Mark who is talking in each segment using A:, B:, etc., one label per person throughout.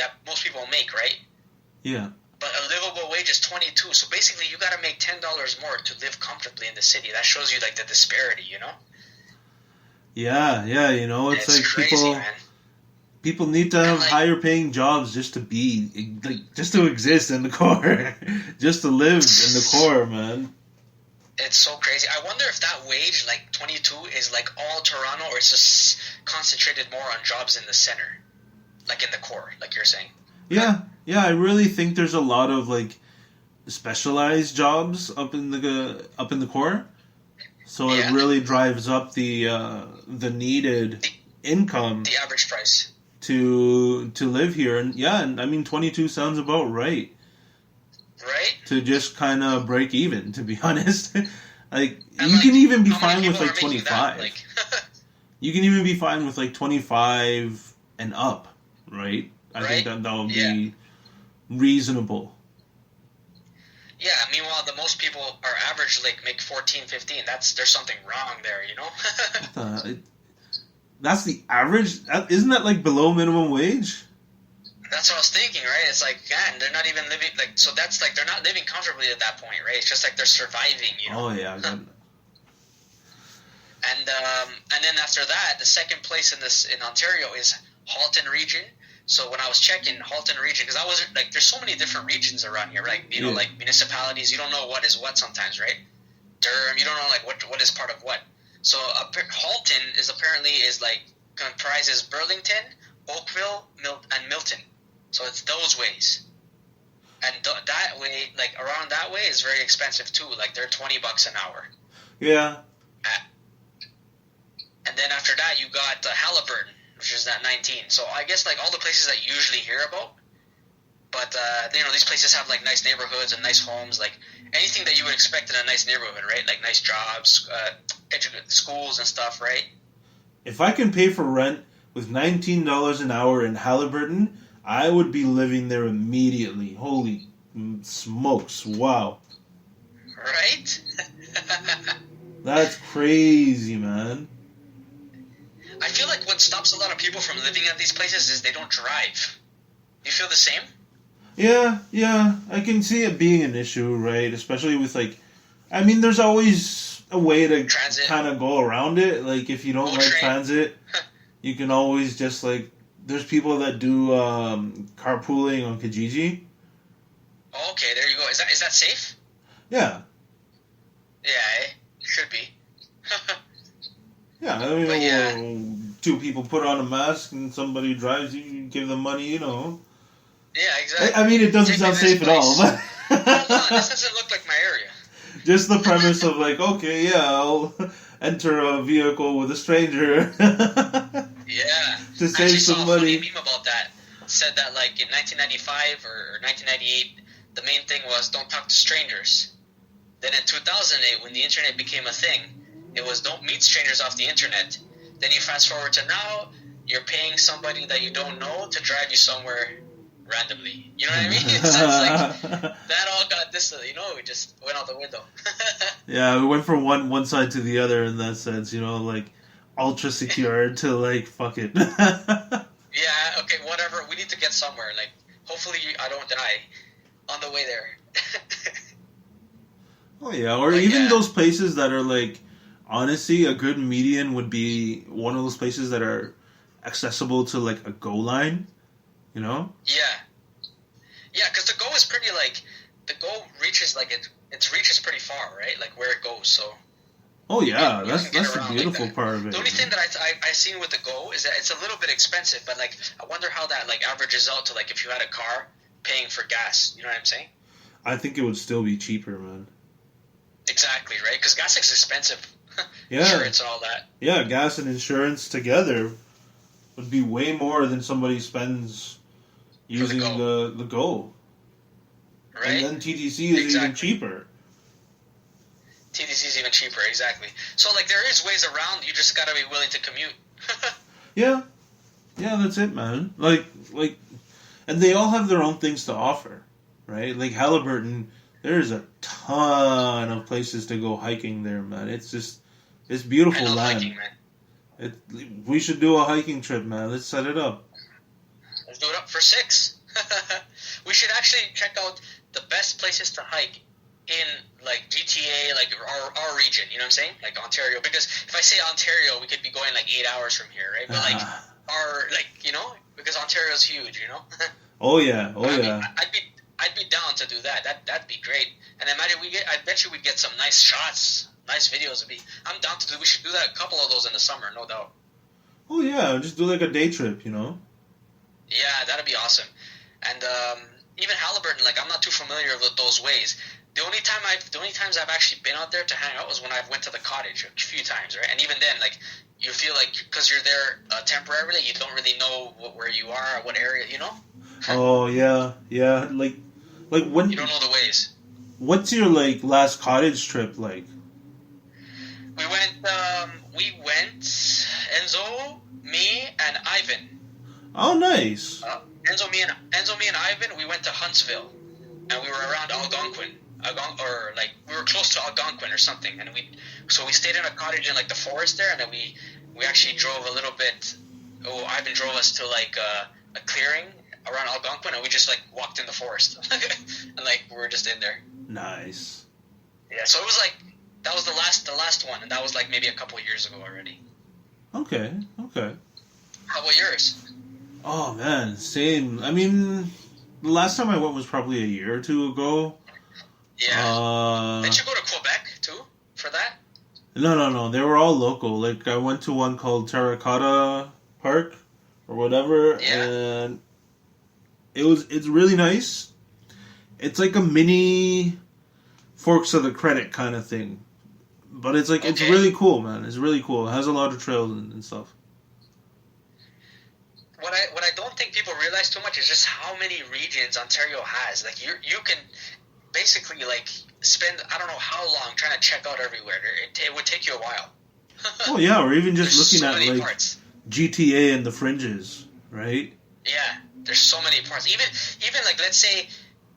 A: that most people make, right?
B: Yeah.
A: But a livable wage is $22. So basically, you got to make $10 more to live comfortably in the city. That shows you like the disparity, you know?
B: Yeah, you know, it's like
A: crazy, man.
B: People need to have higher paying jobs just to be, like, just to exist in the core, just to live in the core, man.
A: It's so crazy. I wonder if that wage, like 22, is like all Toronto, or it's just concentrated more on jobs in the center, like in the core, like you're saying.
B: Yeah, I really think there's a lot of like specialized jobs up in the core, so it really drives up the needed income,
A: the average price
B: to live here. And I mean 22 sounds about right.
A: Right?
B: To just kind of break even, to be honest. Like, you can even be fine with like 25. You can even be fine with like 25 and up, right? I think that would be reasonable.
A: Yeah, meanwhile, the most people are average, like, make 14, 15. There's something wrong there, you know?
B: That's the average? Isn't that like below minimum wage?
A: That's what I was thinking, right? It's like, man, they're not even living, like, so that's like, they're not living comfortably at that point, right? It's just like they're surviving, you know?
B: Oh, yeah.
A: And then after that, the second place in Ontario is Halton region. So when I was checking Halton region, because I wasn't, like, there's so many different regions around here, right? You know, like municipalities, you don't know what is what sometimes, right? Durham, you don't know, like, what is part of what. So Halton is like, comprises Burlington, Oakville, and Milton. So it's those ways. And that way, like, around that way is very expensive too. Like, they're $20 an hour.
B: Yeah.
A: And then after that, you got Halliburton, which is at 19. So I guess, like, all the places that you usually hear about. But, you know, these places have, like, nice neighborhoods and nice homes. Like, anything that you would expect in a nice neighborhood, right? Like, nice jobs, schools and stuff, right?
B: If I can pay for rent with $19 an hour in Halliburton, I would be living there immediately. Holy smokes. Wow.
A: Right?
B: That's crazy, man.
A: I feel like what stops a lot of people from living at these places is they don't drive. You feel the same?
B: Yeah. I can see it being an issue, right? Especially with, like, I mean, there's always a way to kind of go around it. Like, if you don't like transit, you can always just, like, there's people that do carpooling on Kijiji.
A: Okay, there you go. Is that safe?
B: Yeah.
A: Yeah, it should be.
B: Yeah, I mean, two people put on a mask and somebody drives you give them money, you know.
A: Yeah, exactly.
B: I mean, it doesn't sound safe at all, but...
A: No, this doesn't look like my area.
B: Just the premise of, like, okay, yeah, I'll enter a vehicle with a stranger.
A: Yeah.
B: To save some money.
A: I actually saw a funny meme about that. It said that, like, in 1995 or 1998, the main thing was don't talk to strangers. Then in 2008, when the internet became a thing, it was don't meet strangers off the internet. Then you fast forward to now, you're paying somebody that you don't know to drive you somewhere randomly. You know what I mean? So it's like, that all got this, you know, it just went out the window.
B: Yeah, we went from one side to the other in that sense, you know, like, ultra secure to, like, fuck it.
A: Yeah, okay, whatever. We need to get somewhere. Like, hopefully I don't die on the way there.
B: Oh, yeah, or even those places that are, like, honestly, a good median would be one of those places that are accessible to, like, a GO line, you know?
A: Yeah. Yeah, because the GO is pretty, like, the GO reaches, like, its reach is pretty far, right? Like, where it goes, so...
B: Oh, yeah, that's the beautiful
A: like
B: part of it.
A: The only thing that I've seen with the GO is that it's a little bit expensive, but, like, I wonder how that, like, averages out to, like, if you had a car paying for gas, you know what I'm saying?
B: I think it would still be cheaper, man.
A: Exactly, right? Because gas is expensive.
B: Yeah.
A: Insurance and all that.
B: Yeah, gas and insurance together would be way more than somebody spends using the GO.
A: Right?
B: And then TTC is even cheaper.
A: TTC is even cheaper, exactly. So, like, there is ways around. You just gotta be willing to commute.
B: Yeah, that's it, man. Like, and they all have their own things to offer, right? Like Halliburton, there's a ton of places to go hiking there, man. It's beautiful land.
A: Hiking, man.
B: We should do a hiking trip, man. Let's set it up.
A: Let's do it up for 6. We should actually check out the best places to hike in like GTA, like our region. You know what I'm saying? Like Ontario. Because if I say Ontario, we could be going like 8 hours from here, right? But like because Ontario's huge.
B: Oh yeah.
A: Mean, I'd be down to do that. That'd be great. And then I bet you we'd get some nice shots, nice videos. I'm down to do. We should do that, a couple of those in the summer, no doubt.
B: Oh yeah, just do like a day trip,
A: Yeah, that'd be awesome. And even Halliburton, like I'm not too familiar with those ways. The only times I've actually been out there to hang out was when I went to the cottage a few times, right? And even then, like you feel like because you're there temporarily, you don't really know where you are, what area,
B: Oh yeah, like when
A: you don't know the ways.
B: What's your like last cottage trip like?
A: We went Enzo, me, and Ivan.
B: Oh, nice.
A: Enzo, me, and Ivan. We went to Huntsville, and we were around Algonquin, we were close to Algonquin or something, and we stayed in a cottage in like the forest there, and then we actually drove a little bit. Oh, Ivan drove us to like a clearing around Algonquin, and we just like walked in the forest, and like we were just in there.
B: Nice.
A: Yeah, so it was like that was the last one, and that was like maybe a couple of years ago already.
B: Okay.
A: How about yours?
B: Oh man, same. I mean, the last time I went was probably a year or two ago.
A: Yeah. Did you go to Quebec too for that?
B: No. They were all local. Like I went to one called Terracotta Park or whatever, and it's really nice. It's like a mini Forks of the Credit kind of thing. But it's like, It's really cool, man. It's really cool. It has a lot of trails and stuff.
A: What I don't think people realize too much is just how many regions Ontario has. Like you can basically like spend I don't know how long trying to check out everywhere. It would take you a while.
B: Oh yeah, or even just looking at like
A: parts.
B: GTA and the fringes, right?
A: Yeah, there's so many parts. Even like let's say.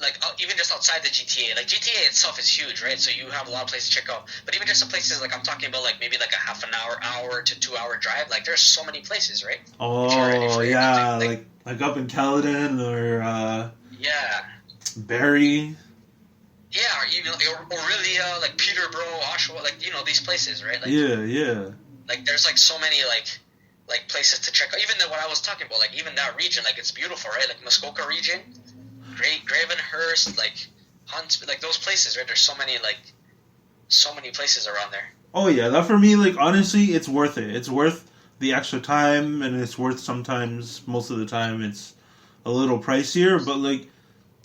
A: Like, even just outside the GTA. Like, GTA itself is huge, right? So you have a lot of places to check out. But even just the places, like, I'm talking about, like, maybe, like, a half an hour to 2 hour drive. Like, there's so many places, right?
B: Oh, yeah. Like up in Caledon or,
A: yeah.
B: Barrie.
A: Yeah, or even, Orillia, like, Peterborough, Oshawa, like, these places, right? Like,
B: yeah.
A: Like, there's, like, so many, like places to check out. Even what I was talking about, like, even that region, like, it's beautiful, right? Like, Muskoka region. Gravenhurst, like Huntsville, like those places, right? There's so many places around there.
B: Oh yeah, that for me, like honestly, it's worth it. It's worth the extra time, and it's worth sometimes, most of the time, it's a little pricier, but like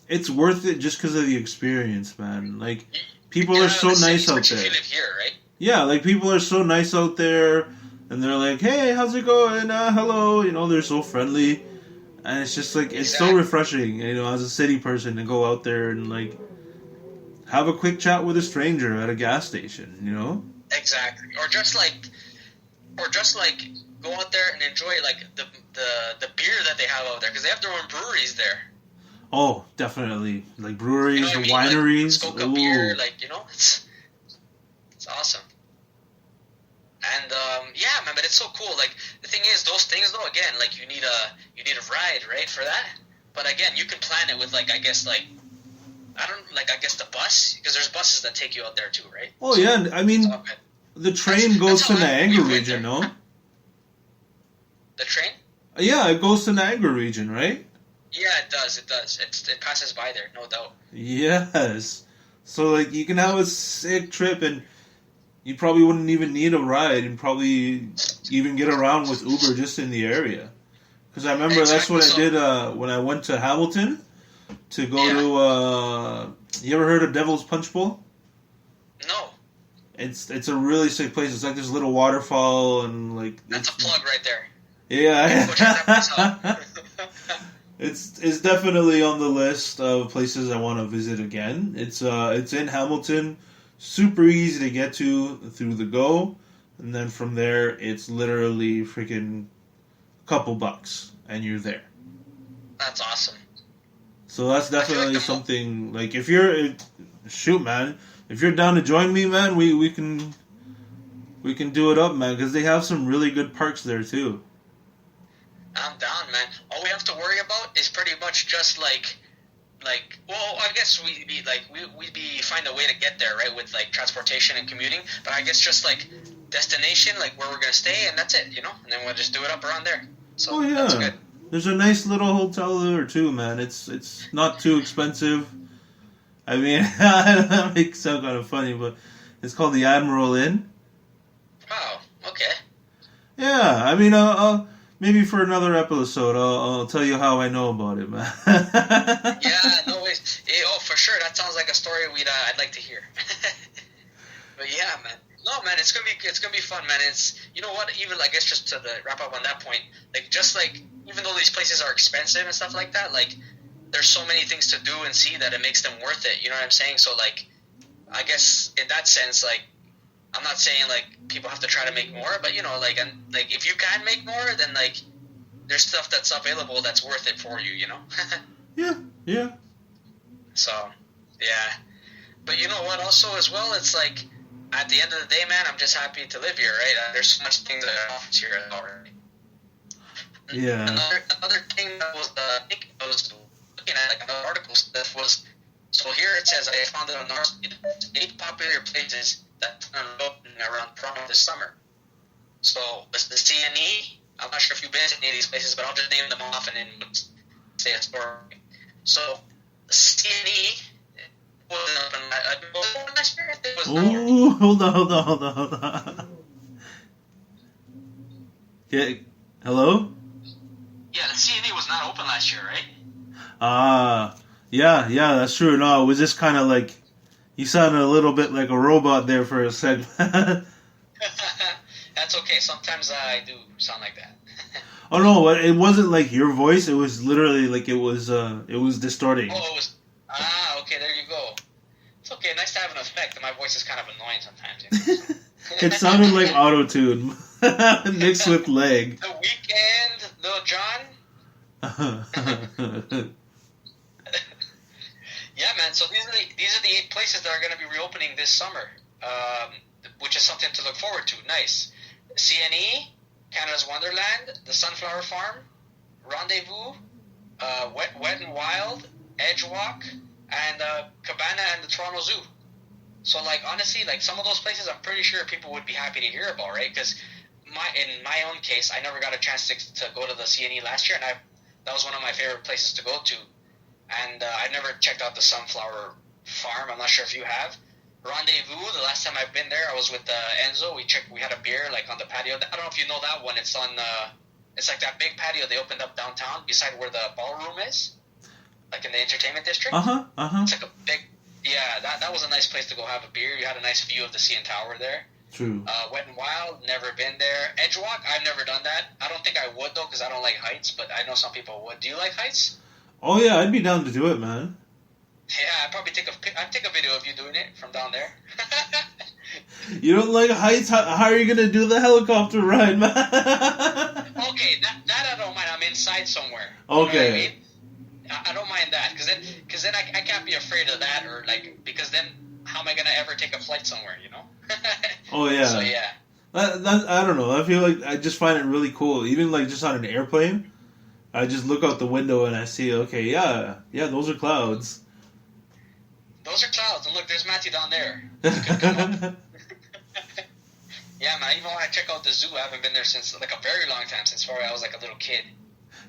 B: it's worth it just because of the experience, man. Like people are so nice out there.
A: You live here, right?
B: Yeah, like people are so nice out there, and they're like, "Hey, how's it going? Hello." They're so friendly. And it's just like, it's so refreshing, as a city person to go out there and like have a quick chat with a stranger at a gas station,
A: Exactly. Or just like go out there and enjoy like the beer that they have out there, because they have their own breweries there.
B: Oh, definitely. Like breweries, wineries.
A: Like Muskoka beer, like, it's awesome. And man, but it's so cool. Like the thing is, those things though, again, like you need a ride, right, for that. But again, you can plan it with I guess the bus, because there's buses that take you out there too, right?
B: Oh yeah, I mean, the train goes to Niagara region, no?
A: The train?
B: Yeah, it goes to Niagara region, right?
A: Yeah, it does. It passes by there, no doubt.
B: Yes. So like you can have a sick trip, and you probably wouldn't even need a ride, and probably even get around with Uber just in the area. Because I remember that's what I did when I went to Hamilton to go to. You ever heard of Devil's Punch Bowl?
A: No.
B: It's a really sick place. It's like this little waterfall, and like
A: that's a plug right there.
B: Yeah. It's definitely on the list of places I want to visit again. It's in Hamilton. Super easy to get to through the Go, and then from there it's literally freaking couple bucks and you're there.
A: That's awesome.
B: So that's definitely something like if you're down to join me, man, we can do it up, man, because they have some really good parks there too.
A: I'm down, man. All we have to worry about is pretty much just like well, I guess we'd be find a way to get there, right, with like transportation and commuting. But I guess just like destination, like where we're gonna stay, and that's it, and then we'll just do it up around there. So that's good.
B: There's a nice little hotel there too, man. It's not too expensive. I mean, that makes it sound kind of funny, but it's called the Admiral Inn.
A: Oh, okay.
B: Yeah, I mean, maybe for another episode, I'll tell you how I know about it, man.
A: Yeah, no worries. Oh, for sure. That sounds like a story I'd like to hear. But yeah, man. No, man, it's gonna be fun, man. It's, you know what? Even, I guess, just to wrap up on that point, like, just like, even though these places are expensive and stuff like that, like, there's so many things to do and see that it makes them worth it. You know what I'm saying? So, like, I guess in that sense, like, I'm not saying like people have to try to make more, but like, and like if you can make more, then like there's stuff that's available that's worth it for you.
B: Yeah.
A: So, yeah. But you know what? Also, as well, it's like at the end of the day, man, I'm just happy to live here, right? There's so much things that are offered here already.
B: Yeah.
A: Another thing that was I was looking at, like another article that was, so here it says, I found it on our 8 popular places that are opening around Toronto this summer. So it's the CNE. I'm not sure if you've been to any of these places, but I'll just name them off and then say a story. So the CNE wasn't open last year. It was
B: hold on. Okay, hello?
A: Yeah, the CNE was not open last year, right?
B: Yeah, that's true. No, it was just kind of like, you sounded a little bit like a robot there for a second.
A: That's okay. Sometimes I do sound like that.
B: Oh no, it wasn't like your voice. It was literally like it was distorting.
A: Oh, it was. Okay. There you go. It's okay. Nice to have an effect. My voice is kind of annoying sometimes. So.
B: It sounded like auto-tune mixed with leg.
A: The Weekend, Lil Jon. Yeah, man. So these are the 8 places that are going to be reopening this summer, which is something to look forward to. Nice. CNE, Canada's Wonderland, the Sunflower Farm, Rendezvous, Wet and Wild, Edgewalk, and Cabana and the Toronto Zoo. So, like, honestly, like, some of those places I'm pretty sure people would be happy to hear about, right? Because in my own case, I never got a chance to go to the CNE last year, and that was one of my favorite places to go to. And I never checked out the Sunflower Farm. I'm not sure if you have. Rendezvous, the last time I've been there, I was with Enzo. We had a beer, like, on the patio. I don't know if you know that one. It's on, it's like that big patio they opened up downtown beside where the ballroom is, like in the entertainment district. It's like a big, yeah, that was a nice place to go have a beer. You had a nice view of the CN Tower there.
B: True.
A: Wet and Wild, never been there. Edgewalk, I've never done that. I don't think I would, though, because I don't like heights, but I know some people would. Do you like heights?
B: Oh, yeah, I'd be down to do it, man.
A: Yeah, I'd probably take a video of you doing it from down there.
B: You don't like heights? How are you going to do the helicopter ride, man?
A: Okay, that I don't mind. I'm inside somewhere.
B: Okay.
A: You know what I mean? I don't mind that, because then I can't be afraid of that, or like, because then how am I going to ever take a flight somewhere, you know?
B: Oh, yeah.
A: So, yeah.
B: That, I don't know. I feel like I just find it really cool. Even, like, just on an airplane, I just look out the window and I see, okay, yeah, those are clouds.
A: Those are clouds. And look, there's Matthew down there. You could come up. Yeah, man, I even want to check out the zoo. I haven't been there since, like, a very long time, since I was, like, a little kid.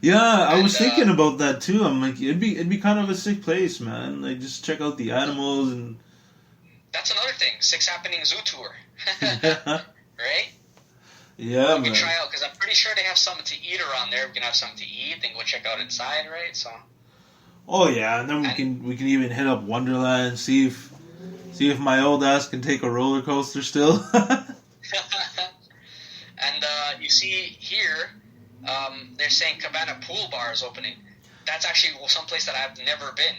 B: Yeah, I was thinking about that, too. I'm like, it'd be kind of a sick place, man. Like, just check out the animals and...
A: That's another thing. 6 Happening Zoo Tour. Right?
B: Yeah,
A: we
B: man.
A: can try out, because I'm pretty sure they have something to eat around there. We can have something to eat, then go check out inside, right? So.
B: Oh yeah, and then we can even hit up Wonderland, see if my old ass can take a roller coaster still.
A: And you see here, they're saying Cabana Pool Bar is opening. That's actually someplace that I've never been.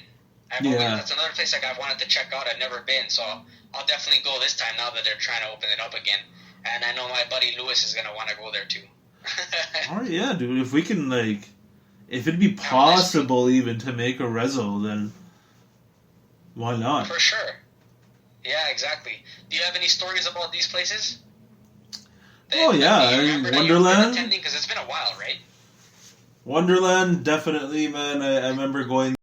A: That's another place like I've wanted to check out. I've never been, so I'll definitely go this time now that they're trying to open it up again. And I know my buddy Lewis is going to want to go there too.
B: Oh yeah, dude. If we can, like, if it'd be possible even to make a reso, then why not?
A: For sure. Yeah, exactly. Do you have any stories about these places?
B: Oh yeah, Wonderland.
A: Because it's been a while, right?
B: Wonderland, definitely, man. I remember going